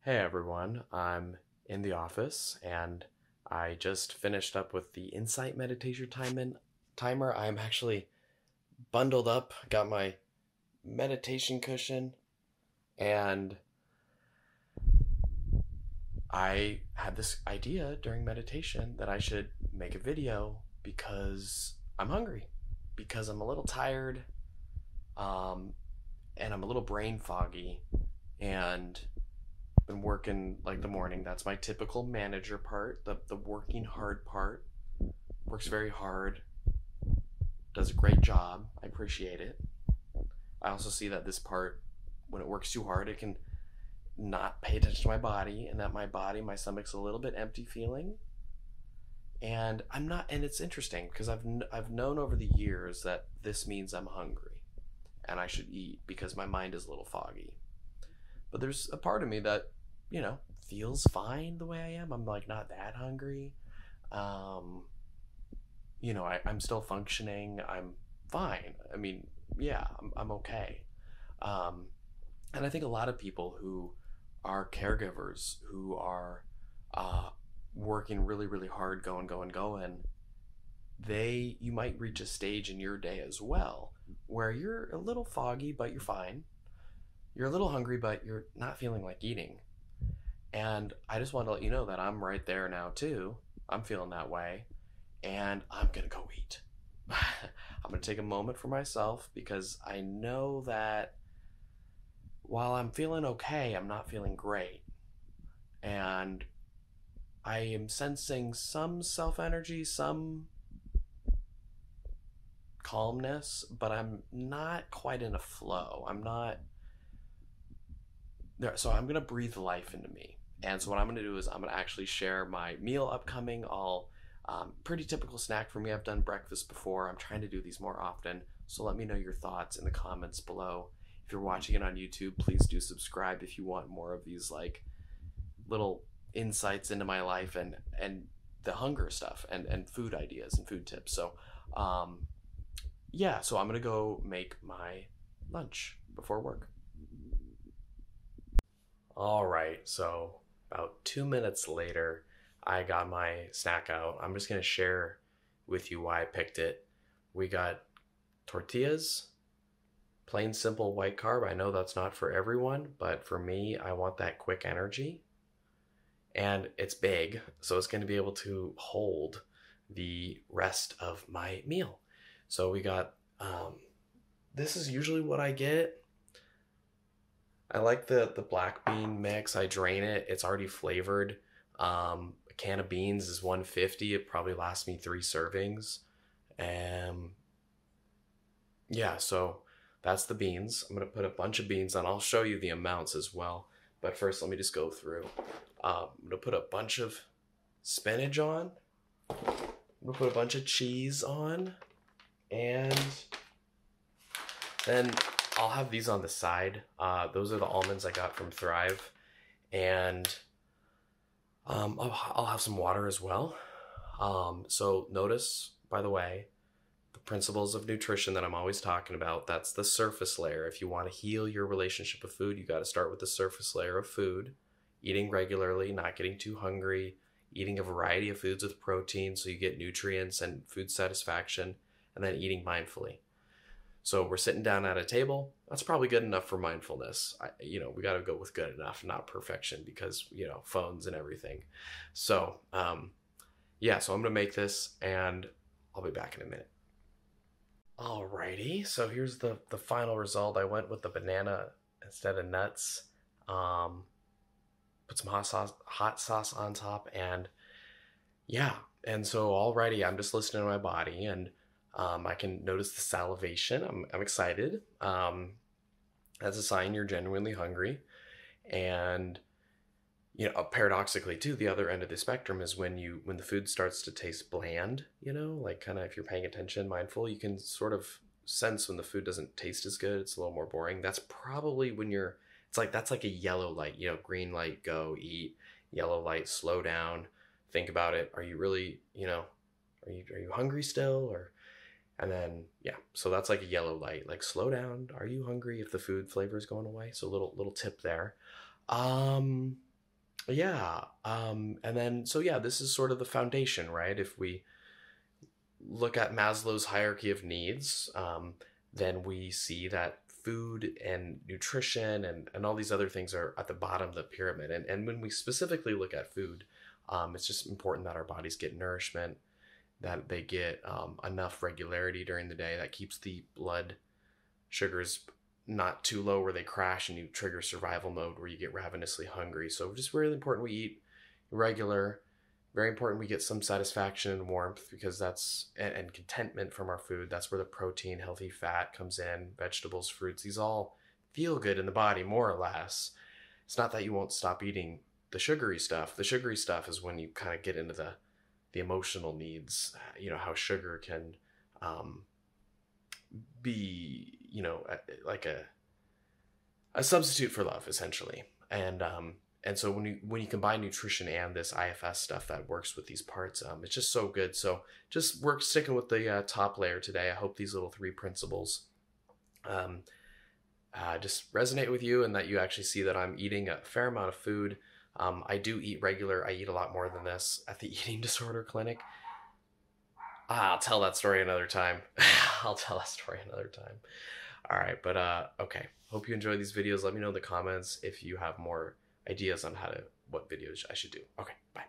Hey everyone, I'm in the office and I just finished up with the insight meditation timer. I'm actually bundled up, got my meditation cushion, and I had this idea during meditation that I should make a video because I'm hungry, because I'm a little tired, um, and I'm a little brain foggy, and been working like the morning. That's my typical manager part, the working hard part. Works very hard, does a great job. I appreciate it. I also see that this part, when it works too hard, it can not pay attention to my body, and that my stomach's a little bit empty feeling. And I'm not, and it's interesting because I've known over the years that this means I'm hungry and I should eat because my mind is a little foggy. But there's a part of me that, feels fine the way I am. I'm like not that hungry. Um, I'm still functioning. I'm fine. I mean, yeah, I'm okay. Um, and I think a lot of people who are caregivers, who are uh, working really, really hard, going, you might reach a stage in your day as well where you're a little foggy, but you're fine. You're a little hungry, but you're not feeling like eating. And I just want to let you know that I'm right there now too. I'm feeling that way, and I'm gonna go eat. I'm gonna take a moment for myself because I know that while I'm feeling okay, I'm not feeling great. And I am sensing some self energy, some calmness, but I'm not quite in a flow. I'm not there. So I'm going to breathe life into me. And so what I'm going to do is I'm going to actually share my meal upcoming. Pretty typical snack for me. I've done breakfast before. I'm trying to do these more often. So let me know your thoughts in the comments below. If you're watching it on YouTube, please do subscribe if you want more of these like little insights into my life and the hunger stuff and food ideas and food tips. So so I'm gonna go make my lunch before work. All right, so about 2 minutes later, I got my snack out. I'm just gonna share with you why I picked it. We got tortillas, plain simple white carb. I know that's not for everyone, but for me, I want that quick energy. And it's big, so it's going to be able to hold the rest of my meal. So we got, this is usually what I get. I like the black bean mix. I drain it. It's already flavored. A can of beans is 150. It probably lasts me 3 servings. So that's the beans. I'm going to put a bunch of beans on. I'll show you the amounts as well. But first, let me just go through. I'm going to put a bunch of spinach on. I'm going to put a bunch of cheese on. And then I'll have these on the side. Those are the almonds I got from Thrive. And I'll have some water as well. So notice, by the way, the principles of nutrition that I'm always talking about. That's the surface layer. If you want to heal your relationship with food, you got to start with the surface layer of food. Eating regularly, not getting too hungry, eating a variety of foods with protein so you get nutrients and food satisfaction, and then eating mindfully. So we're sitting down at a table. That's probably good enough for mindfulness. We got to go with good enough, not perfection, because, phones and everything. So, so I'm going to make this, and I'll be back in a minute. Alrighty, so here's the final result. I went with the banana instead of nuts. Put some hot sauce on top, and so already I'm just listening to my body, and I can notice the salivation. I'm excited. That's a sign you're genuinely hungry. And paradoxically too, the other end of the spectrum is when the food starts to taste bland, like kind of if you're paying attention, mindful, you can sort of sense when the food doesn't taste as good. It's a little more boring. That's probably when that's like a yellow light, green light, go eat, yellow light, slow down, think about it. Are you really, are you hungry still? And then, so that's like a yellow light, like slow down. Are you hungry if the food flavor is going away? So little tip there. Yeah. And then, so yeah, this is sort of the foundation, right? If we look at Maslow's hierarchy of needs, then we see that food and nutrition and all these other things are at the bottom of the pyramid. And when we specifically look at food, it's just important that our bodies get nourishment, that they get enough regularity during the day that keeps the blood sugars not too low where they crash and you trigger survival mode where you get ravenously hungry. So just really important we eat regular. Very important we get some satisfaction and warmth because that's and contentment from our food. That's where the protein, healthy fat comes in, vegetables, fruits. These all feel good in the body more or less. It's not that you won't stop eating the sugary stuff. The sugary stuff is when you kind of get into the emotional needs. You know how sugar can be, you know, like a substitute for love essentially. And so when you combine nutrition and this IFS stuff that works with these parts, it's just so good. So just work sticking with the top layer today. I hope these little 3 principles just resonate with you and that you actually see that I'm eating a fair amount of food. I do eat regular. I eat a lot more than this at the eating disorder clinic. I'll tell that story another time. I'll tell that story another time. All right, but okay. Hope you enjoy these videos. Let me know in the comments if you have more ideas on what videos I should do. Okay, bye.